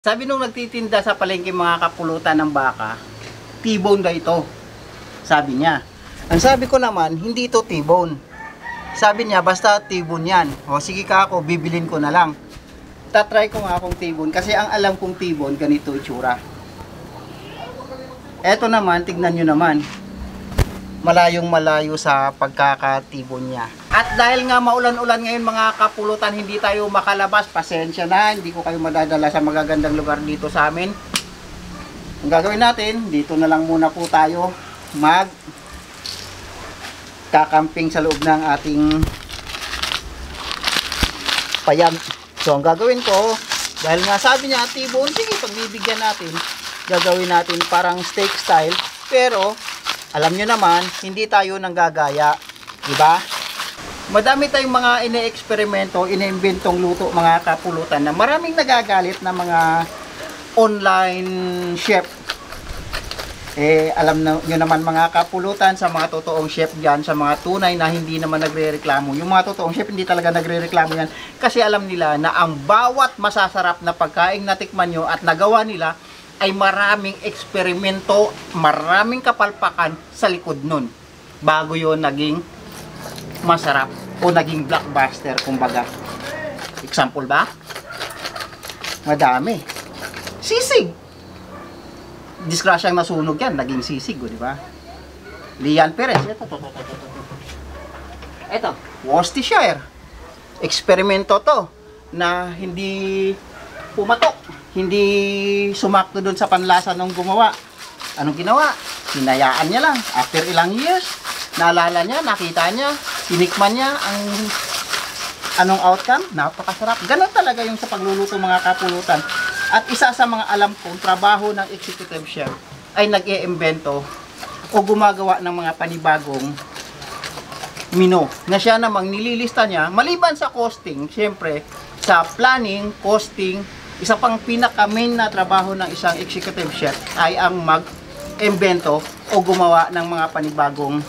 Sabi nung nagtitinda sa palengke mga kapulutan ng baka, T-bone daw ito. Sabi niya. Ang sabi ko naman, hindi ito T-bone. Sabi niya, basta T-bone yan. O sige ka ako, bibilin ko na lang. Tatry ko nga akong T-bone kasi ang alam kong T-bone, ganito itsura. Eto naman, tignan nyo naman. Malayong malayo sa pagkaka-T-bone niya. At dahil nga maulan-ulan ngayon mga kapulutan, hindi tayo makalabas. Pasensya na, hindi ko kayo madadala sa magagandang lugar dito sa amin. Ang gagawin natin, dito na lang muna po tayo kakamping sa loob ng ating payag. So ang gagawin ko, dahil nga sabi niya T-bone, sige pagbibigyan natin, gagawin natin parang steak style, pero alam nyo naman, hindi tayo nanggagaya, diba? Madami tayong mga ine-eksperimento, ine-inventong luto mga kapulutan na maraming nagagalit na mga online chef. Alam nyo naman mga kapulutan sa mga totoong chef dyan, sa mga tunay na hindi naman nagre-reklamo. Yung mga totoong chef hindi talaga nagre-reklamo yan kasi alam nila na ang bawat masasarap na pagkain na tikman nyo at nagawa nila ay maraming eksperimento, maraming kapalpakan sa likod nun bago yon naging masarap o naging blockbuster kumbaga. Example ba? Madami. Sisig. Disgrasyang nasunog yan, naging sisig, di ba? Lian Perez. Ito, Worcestershire. Eksperimento to na hindi pumatok, hindi sumakto doon sa panlasa nung gumawa. Anong ginawa? Hinayaan niya lang. After ilang years, naalala niya, nakita niya, tinikman niya ang anong outcome. Napakasarap. Ganon talaga yung sa pagluluto mga kapulutan. At isa sa mga alam kong trabaho ng executive chef ay nag-iimbento o gumagawa ng mga panibagong menu na siya namang nililista niya maliban sa costing, syempre sa planning, costing. Isa pang pinaka-main na trabaho ng isang executive chef ay ang mag-imbento o gumawa ng mga panibagong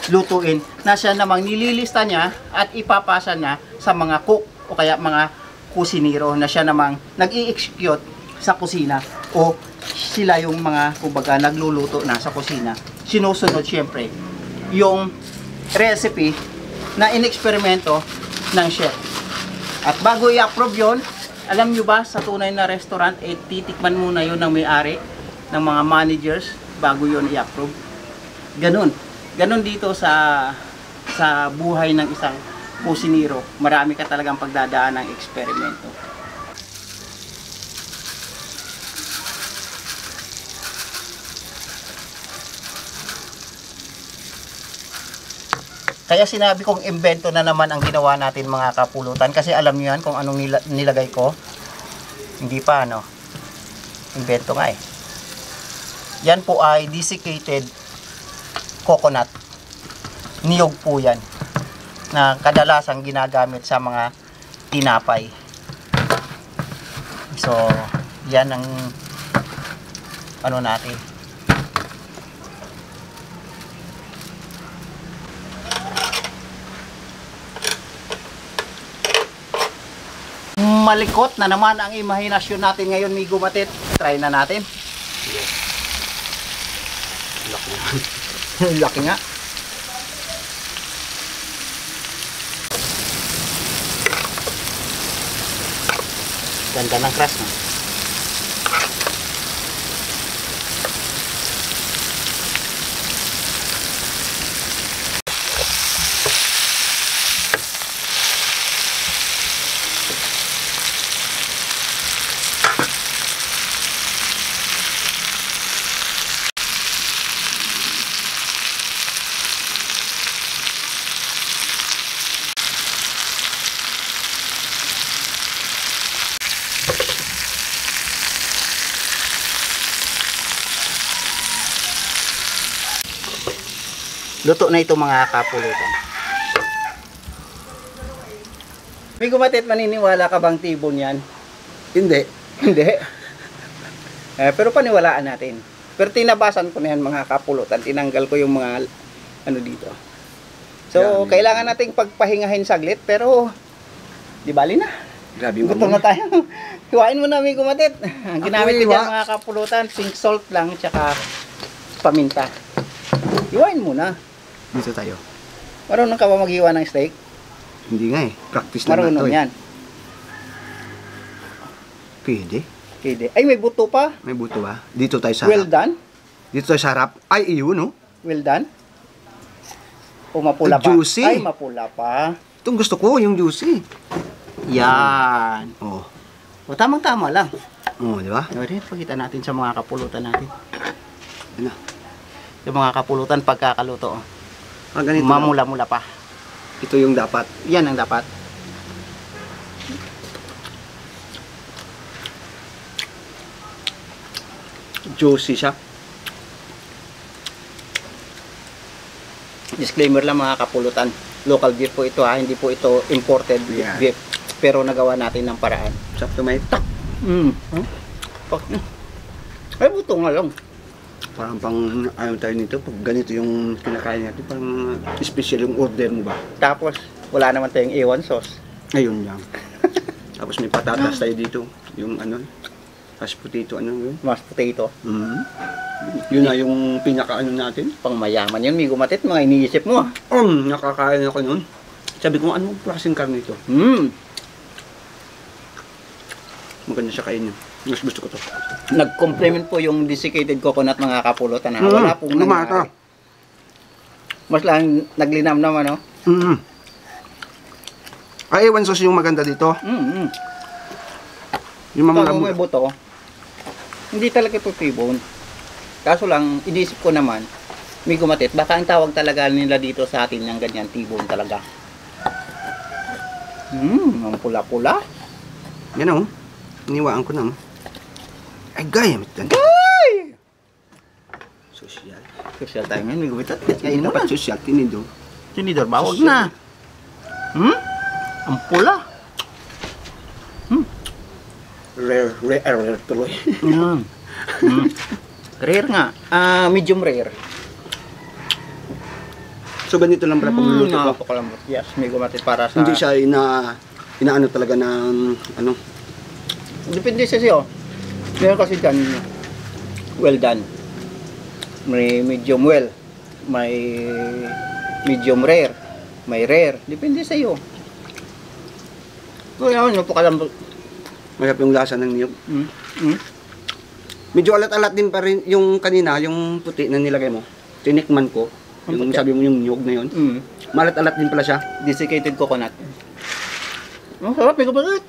lutuin na siya namang nililista niya at ipapasa niya sa mga cook o kaya mga kusinero na siya namang nag-i-execute sa kusina o sila yung mga kumbaga nagluluto na sa kusina. Sinusunod syempre yung recipe na ineksperimento ng chef. At bago i-approve yun, alam nyo ba, sa tunay na restaurant, titikman muna yun ng may-ari, ng mga managers, bago yun i-approve. Ganun. Ganun dito sa buhay ng isang kusinero. Marami ka talagang pagdadaan ng eksperimento. Kaya sinabi kong imbento na naman ang ginawa natin mga kapulutan kasi alam niyo yan kung anong nilagay ko. Hindi pa ano. Imbento nga eh. Yan po ay desiccated coconut. Niyog po yan na kadalasang ginagamit sa mga tinapay. So, yan ang ano natin. Malikot na naman ang imahinasyon natin ngayon, Migo Matit. Try na natin. Laki na. Laki nga. Ganda ng crust na. Luto na ito mga kapulutan. Migo Matit, maniniwala ka bang T-bone yan? Hindi. Hindi. Pero paniwalaan natin. Pero tinabasan ko na yan mga kapulutan. Tinanggal ko yung mga ano dito. So, kailangan nating pagpahingahin saglit. Pero, di bali na. Grabe yung Gutom na tayo. Hiwain mo namin kumatit. Ang ginamit ko hiwa. dyan mga kapulutan, pink salt lang, tsaka paminta. Hiwain mo na. Dito tayo. Marunong ka ba maghiwa ng steak? Hindi nga eh. Practice lang Marunong nato eh. yan. Pwede. Pwede. Ay, may buto pa. May buto ba? Dito tayo sa Well harap. done. Dito tayo sa harap. Ay, iyon no? Well done. O mapula Ay, pa. juicy. Ay, mapula pa. Itong gusto ko, yung juicy. Yan. Oh. O, tamang-tama lang. Oh, di ba? O, rin, pakita natin sa mga kapulutan natin. Ano? Yung mga kapulutan pagkakaluto. Oh. Ah, ganito lang. Mamula-mula pa. Ito yung dapat. Yan ang dapat. Juicy siya. Disclaimer lang mga kapulutan. Local beef po ito ha. Hindi po ito imported Yeah. beef. Pero nagawa natin ng paraan. Sakto may tak. Huh? Ay, buto nga lang. Parang pang ayaw tayo nito. Pag ganito yung kinakain natin, parang special yung order mo ba? Tapos, wala naman tayong A1 sauce. Ayun lang. Tapos may patatas tayo dito. Yung ano, mashed potato, ano yun? Mashed potato. Yun na yung pinaka ano natin. Pang mayaman yun. May gumatit. Mga iniisip mo. Nakakain ako nun. Sabi ko, anong klaseng karne ito? Maganda siya kainin. Mas gusto ko to. Nag-complement po yung desiccated coconut mga kapulutan ha. Wala pong lumata. nangyari. Mas lang naglinam naman no? Ay, ewan sauce yung maganda dito. Yung Ito may mamula. buto. Hindi talaga ito T-bone. Kaso lang, inisip ko naman, may gumatit. Baka ang tawag talaga nila dito sa atin ng ganyan, T-bone talaga. Ang pula-pula. Yan o. Iniwaan ko na. Ay, gaya. Ay! Social. Social tayo ngayon, may gumitat. Ay, Kainin mo na. dapat social. Tinido. Tinidor ba? Huwag na. Ang pula. Rare tuloy. Yan. Rare nga. Medium rare. So, ganito lang pala pagluluto ko. Napakalambot. Yes, may gumatit para sa... Hindi siya inaano talaga ng ano. Depende sa siyo. Meron kasi dyan, well done. May medium well. May medium rare. May rare. Depende sa iyo. Kaya yun, napakalambot. Masarap yung lasa ng niyog. Medyo alat-alat din pa rin yung kanina, yung puti na nilagay mo. Tinikman ko. Yung puti? sabi mo yung niyog na yun. Malat-alat din pala siya. Desiccated coconut. Ang sarap, may kapalit.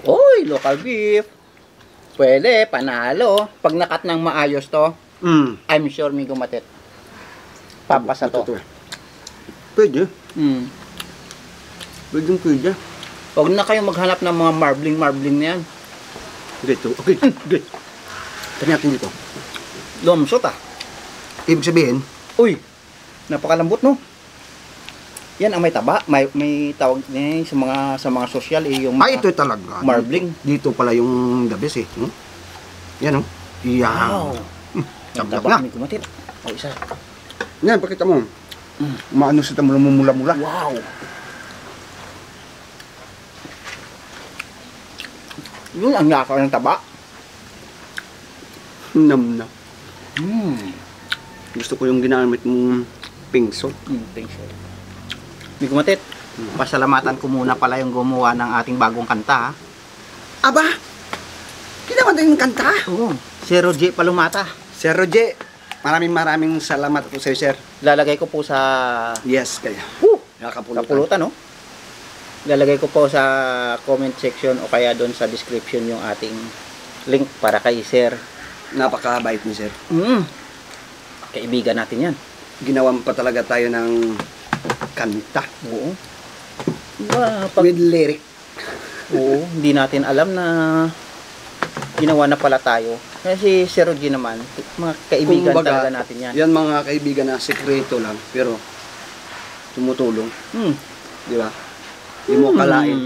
Uy, local beef. Pwede, panalo. Pag nakat ng maayos to, I'm sure may gumatit. Papasa to. Pwede. Pwede. Huwag na kayong maghanap ng mga marbling na yan. Dito. Okay. Tanya natin dito. Lumsot ah. Ibig sabihin, Uy, napakalambot no. Yan ang may taba, may tawag niya sa mga social yung ay ito talaga. marbling. Dito pala yung the best eh. Yan o. Wow. Ang Sarap taba, na. may kumatit. O isa. Yan, pakita mo. Maano sa tamo mula-mula. Wow. Yun ang lasa ng taba. Nam. Gusto ko yung ginamit mong pink salt. Pink salt. May kumatit. Pasalamatan ko muna pala yung gumawa ng ating bagong kanta ha. Aba! Ginawa din yung kanta. Oo. Si Roger Palumata. Sir Roger, maraming salamat po sa iyo, sir. Lalagay ko po sa Yes, kaya. Nakapulutan. kapulutan no. Lalagay ko po sa comment section o kaya doon sa description yung ating link para kay Sir. Napakabait ni sir. Kaibigan natin yan. Ginawan pa talaga tayo ng kanta. Oo. Pag, With lyric. oo, hindi natin alam na ginawa na pala tayo. Kasi si Sir Roger naman, mga kaibigan Kumbaga, talaga natin yan. Yan mga kaibigan na sekreto lang, pero tumutulong. Di ba? Hindi mo kalain.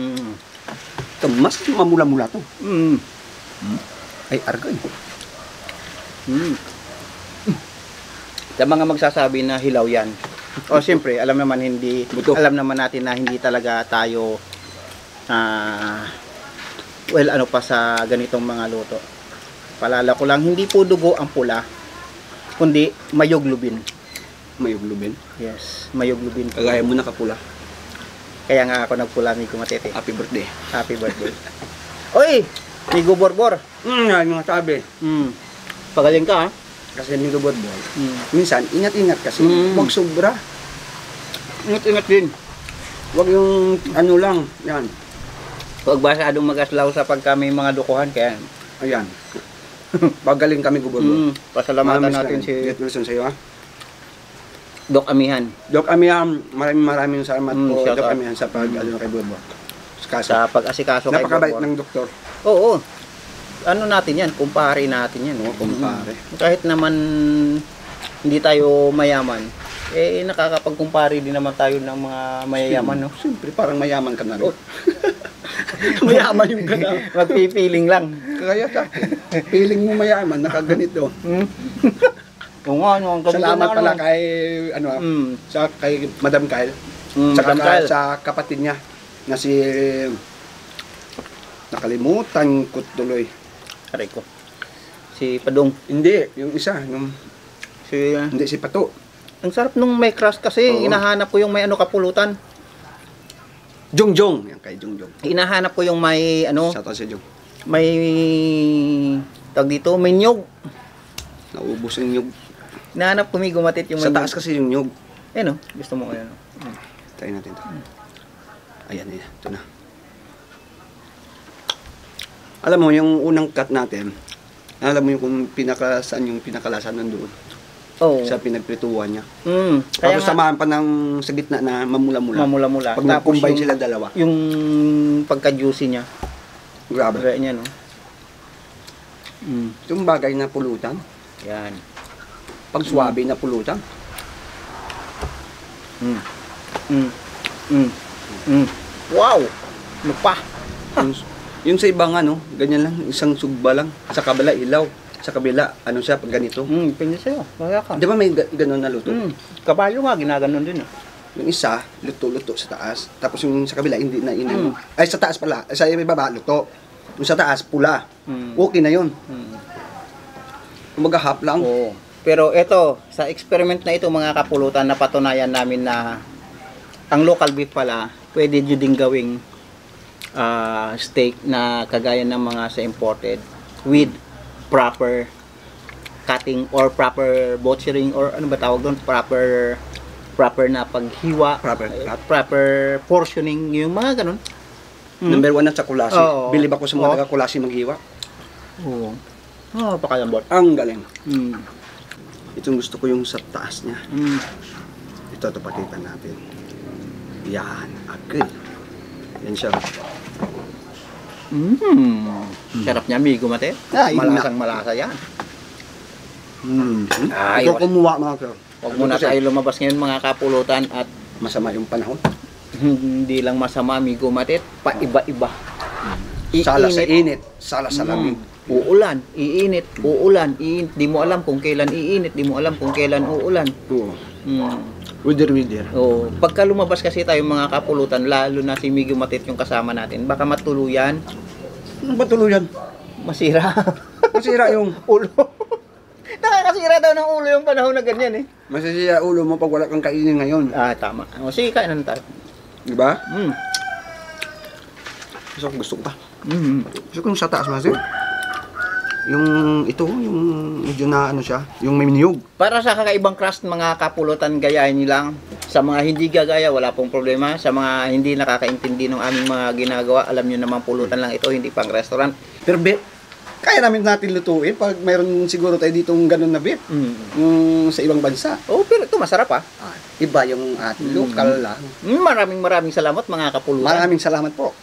Ito, mas mamula-mula to. Ay, argay. Sa mga magsasabi na hilaw yan. O siyempre, alam naman natin na hindi talaga tayo well, ano pa sa ganitong mga luto. Palala ko lang, hindi po dugo ang pula, kundi mayoglobin. Mayoglobin. Yes, mayoglobin. Kagaya mo nakapula. Kaya nga ako nagpula, Migo Matete. Happy birthday. Happy birthday. Oy, Migo Borbor. Yan yung sabi. Pagaling ka, ha? Kasi may gubot boy. Minsan, ingat-ingat kasi. Huwag sobra. Ingat-ingat din. Huwag yung ano lang. Yan. Huwag masyadong magaslaw sa pagka may mga dukuhan, kaya Ayan. Pagaling kami gubot boy. pasalamatan natin si Get Wilson sa'yo ha. Doc Amihan Doc Amihan, maraming salamat po shout Doc out. Amihan sa pag-ano kay Bobo. sa pag-asikaso kay Napakabait Borbor. ng doktor. Oo. Ano natin yan? Kumpare natin yan. Oo, kumpare. Kahit naman hindi tayo mayaman, eh nakakapagkumpare din naman tayo ng mga mayayaman, no? Siyempre, parang mayaman ka na rin. Oh. Mayaman yung gano'n. Magpipiling lang. Kaya sa akin, feeling mo mayaman, nakaganito. Oo nga, no, ang ganda Salamat na, pala ano. kay, kay Madam Kyle. Saka Madam Kyle. sa kapatid niya, na si, nakalimutan ko tuloy. Aray ko. Si Padong. Hindi, yung isa, hindi si Pato. Ang sarap nung may crust kasi, Oo. hinahanap ko yung may ano kapulutan. Jongjong, yan kay Jongjong. Hinahanap ko yung may ano, Shout out si Jong. may tawag dito, may nyog. Naubos yung nyug. Hinahanap ko may gumatit yung Sa may taas kasi yung nyug. Eh no, gusto mo kaya no? Try natin ito. Ayan, ito na. Alam mo, yung unang cut natin, alam mo yung kung saan yung pinakalasan nandoon. Oo. Sa pinagprituhan niya. Kaya Tapos samahan pa ng sa gitna na mamula-mula. mamula-mula. Pag nag-combine sila dalawa. Yung pagka-juicy niya. Grabe. Kaya niya, no? Yung bagay na pulutan. Yan. Pag swabe na pulutan. Wow! Ano pa? Yung sa ibang ano, ganyan lang, isang sugba lang. Sa kabila, ilaw. Sa kabila, ano siya, pag ganito. Pindi sa'yo. Kaya ka. Di ba may gano'n na luto? Kabayo nga, ginaganon din. Yung isa, luto-luto sa taas. Tapos yung sa kabila, hindi na inano. Ay, sa taas pala. Sa ibaba, luto. Yung sa taas, pula. Okay na yun. Kumaga half lang. Oo. Pero ito, sa experiment na ito, mga kapulutan, napatunayan namin na ang local beef pala, pwede nyo din gawing steak na kagaya ng mga sa imported with proper cutting or proper butchering or ano ba tawag doon, proper na paghiwa, Proper cut. proper portioning, yung mga ganun. Number 1 na sa kulasi. Oo. Bilib ako sa mga taga-kulasi maghiwa. Oo. Oh, pakalambot. Ang galing. Mm. Itong gusto ko yung sa taas niya. Mm. Ito pakita natin. Yan. Agad. Yan siya. Sarap niya, Migo Mate. Ay, Malasang malasa yan. Ay, Ito kumuha mga sir. Huwag muna tayo lumabas ngayon mga kapulutan at Masama yung panahon. hindi lang masama, Migo Mate, paiba-iba. Sala sa init. Sala sa lamig. Uulan, iinit, uulan, iinit. Di mo alam kung kailan iinit, di mo alam kung kailan uulan. Oo. Wither. Oh, pagka lumabas kasi tayo mga kapulutan, lalo na si Migo Matit yung kasama natin, baka matuluyan, Ano ba tuluyan? masira. Masira yung Ulo. Nakakasira daw ng ulo yung panahon na ganyan eh. masisira ulo mo pag wala kang kainin ngayon. Ah, tama. O, sige, kain na tayo. Di ba? Mm. Gusto ko pa. Mm. Gusto ko yung sa taas mas yung ito, yung medyo na ano siya, yung may niyog. Para sa kakaibang crust, mga kapulutan, gayahin nyo lang. Sa mga hindi gagaya, wala pong problema. Sa mga hindi nakakaintindi ng aming mga ginagawa, alam nyo naman pulutan lang ito, hindi pang restaurant. Pero kaya namin natin lutuin pag mayroon siguro tayo ditong ganun na beef. Yung sa ibang bansa. Oh, pero ito masarap ah. Iba yung ating local lang. Maraming salamat mga kapulutan. Maraming salamat po.